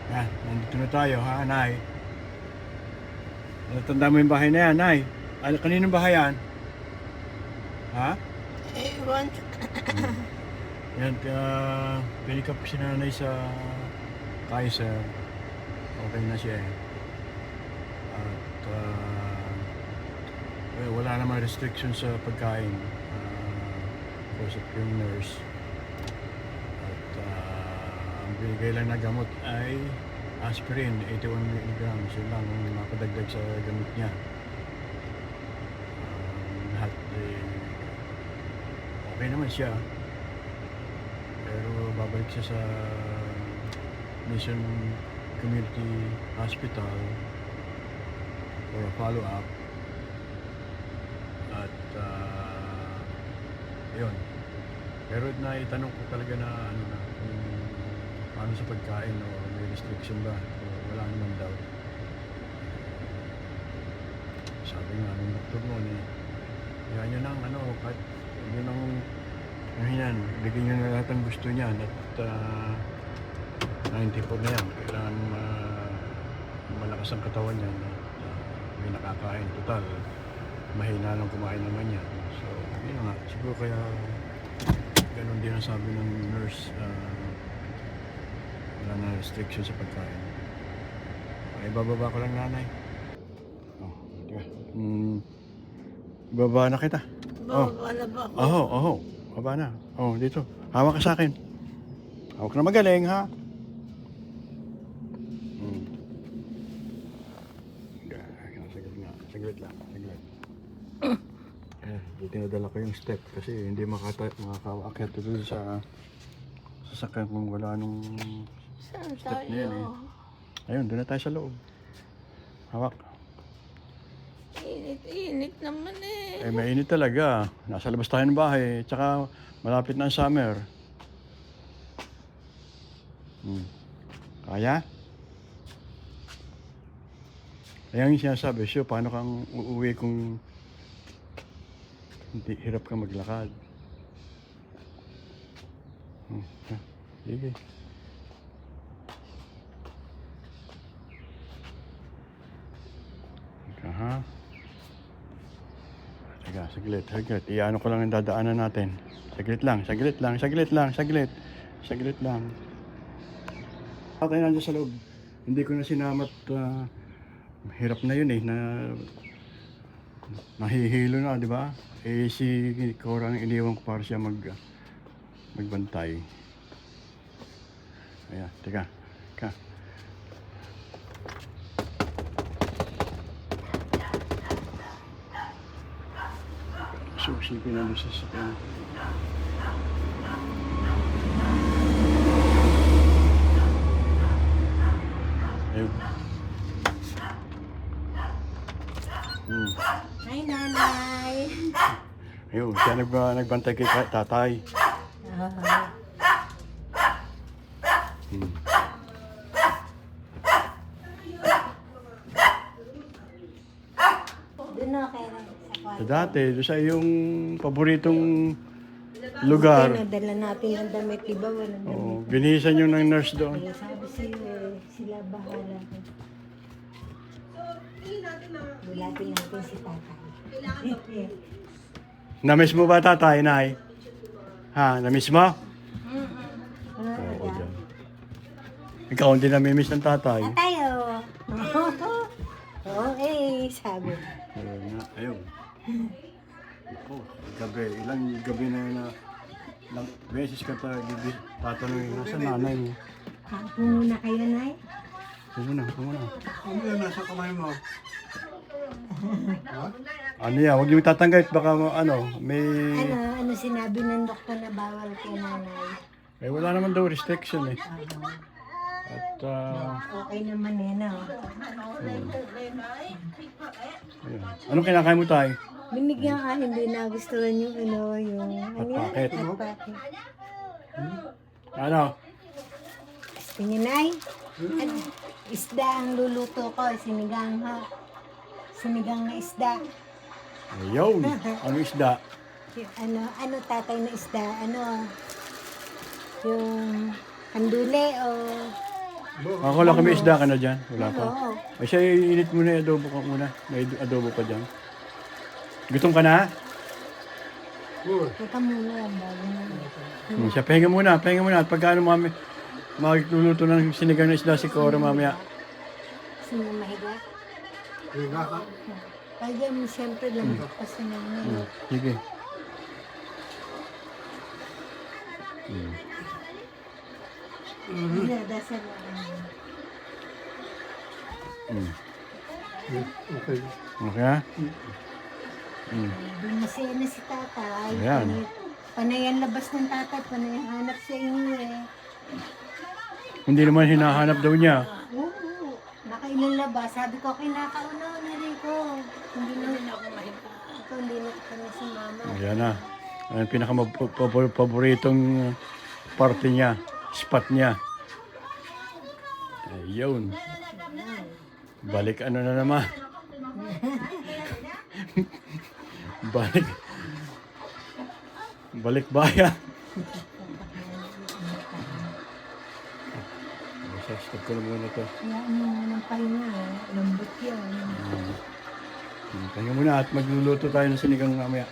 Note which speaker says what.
Speaker 1: Yan, nandito na tayo ha, Nay. Natanda mo yung bahay na yan, Nay. Kaninong bahay yan? Ha?
Speaker 2: Ewan.
Speaker 1: Yan, pinikap si nanay sa Kaiser. Okay na siya eh. At wala namang restriction sa pagkain. Kausap ko yung nurse. At ang binigay lang na gamot ay aspirin, 81 mg. Yun lang ang mapadagdag sa gamot niya. Lahat okay naman siya. Pero babalik siya sa Mission Community Hospital for a follow-up. At yun. Pero naitanong ko talaga na ano na kung paano sa pagkain o may restriction ba o wala naman daw. Sabi nga ng doktor mo yan yun ang ano, kahit yun ang yan, bigyan nyo na lahat ang gusto niyan at 94 na yan. Kailangan malakas ang katawan niyan at may nakakain. Total, mahina lang kumain naman yan. So, yun nga. Siguro kaya ganun din ang sabi ng nurse. Wala na restriction sa pagkain. Ay, bababa ko lang nanay. Oh, diba? Bababa na kita.
Speaker 2: Wala ba ako?
Speaker 1: Oo. Baba na. Oh, dito. Hawak ka sa akin. Hawak na magaling, ha? Saglit lang. Tinadala ko yung step kasi hindi makakaakyat dito sa sasakyan kung wala nung
Speaker 2: Saan
Speaker 1: step na yan eh.
Speaker 2: tayo?
Speaker 1: Ayun, doon na tayo sa loob. Hawak.
Speaker 2: Init naman eh.
Speaker 1: Eh, mainit talaga. Nasa labas tayo ng bahay. Tsaka malapit na ang summer. Kaya? Ayan yung sinasabi. So, paano kang uuwi kung hindi hirap kang maglakad? Sige. Ha? Teka, saglit. Iano ko lang ang dadaanan natin. Saglit lang. Ako tayo nandiyan sa loob. Hindi ko na sinamat. Hirap na yun eh. Nahihilo na, di ba? Eh si Cora ang iniwan ko para siya magbantay. Ayan, teka. Susipin na doon sa sakyan. Ayun.
Speaker 2: Hi, nanay.
Speaker 1: Ayun, siya nagbantay kay tatay.
Speaker 2: Doon na kayo sa kwarto.
Speaker 1: Dati, doon sa iyong paboritong lugar.
Speaker 2: Nadala natin ang damit, diba? Walang damit.
Speaker 1: Oh, binihisan yung ng nurse doon.
Speaker 2: Kaya sabi sila bahala. Bulapin natin si tatay.
Speaker 1: Namiss mo ba tatay, Nay? Ha, namiss mo? Oo, dyan. Ikaw hindi namimiss ng tatay.
Speaker 2: Tayo. Oo, sabi.
Speaker 1: Ayun nga, ayun. Oh, gabi, ilang gabi na yun na ilang beses ka tatanungin, nasa nanay mo?
Speaker 2: Kapo muna kayo, nay.
Speaker 1: Muna.
Speaker 3: Ano yan, nasa kamay mo?
Speaker 1: Ano yan, huwag yung tatanggit, baka may...
Speaker 2: Ano sinabi ng doktor na bawal kay nanay?
Speaker 1: Eh, wala naman daw restriction eh. At,
Speaker 2: Okay naman eh, no?
Speaker 1: ayun. Anong kinakain mo tayo?
Speaker 2: Binigyan ka, hindi nagustuhan yung yung...
Speaker 1: Hot pocket.
Speaker 2: Hot pocket.
Speaker 1: Ano?
Speaker 2: Gusto niyo, nay? Isda ang luluto ko, sinigang na isda.
Speaker 1: Ayun, ano isda?
Speaker 2: Ano tatay na isda? Yung kandule o
Speaker 1: Ako lang kami isda ka na dyan. Wala pa.
Speaker 2: Oo.
Speaker 1: Ay siya, init muna yung adobo ka muna. May adobo pa dyan. Gutom ka na?
Speaker 2: Teka muna, bago na.
Speaker 1: Siya, pahinga muna. Pahinga muna. At pagkano mami, magluluto ng sinigang na isda si Cora mamaya.
Speaker 2: Sino mahiga?
Speaker 3: Higa ka.
Speaker 2: Kaya mo siyempre lambot pa si nanay.
Speaker 1: Sige.
Speaker 2: Dinadasal na ano.
Speaker 3: Okay.
Speaker 1: Okay ha?
Speaker 2: Masaya na si tatay.
Speaker 1: Ayan.
Speaker 2: Panay ang labas ng tatay, panay ang hanap sa inyo eh.
Speaker 1: Hindi naman hinahanap daw niya.
Speaker 2: Oo, nakailang labas. Sabi ko, kinakauna na rin ko. Hindi na ako mahiga. Ito, hindi na ka na si mama.
Speaker 1: Ayan na. Ang pinaka-paboritong parte niya. Spot niya. Ayun. Balik ano na naman. Balik. Balik bayan. Stop ko na muna to.
Speaker 2: Kaya ano ng pahinga eh. Lambot yan.
Speaker 1: Pahinga muna at magluluto tayo ng sinigang mamaya.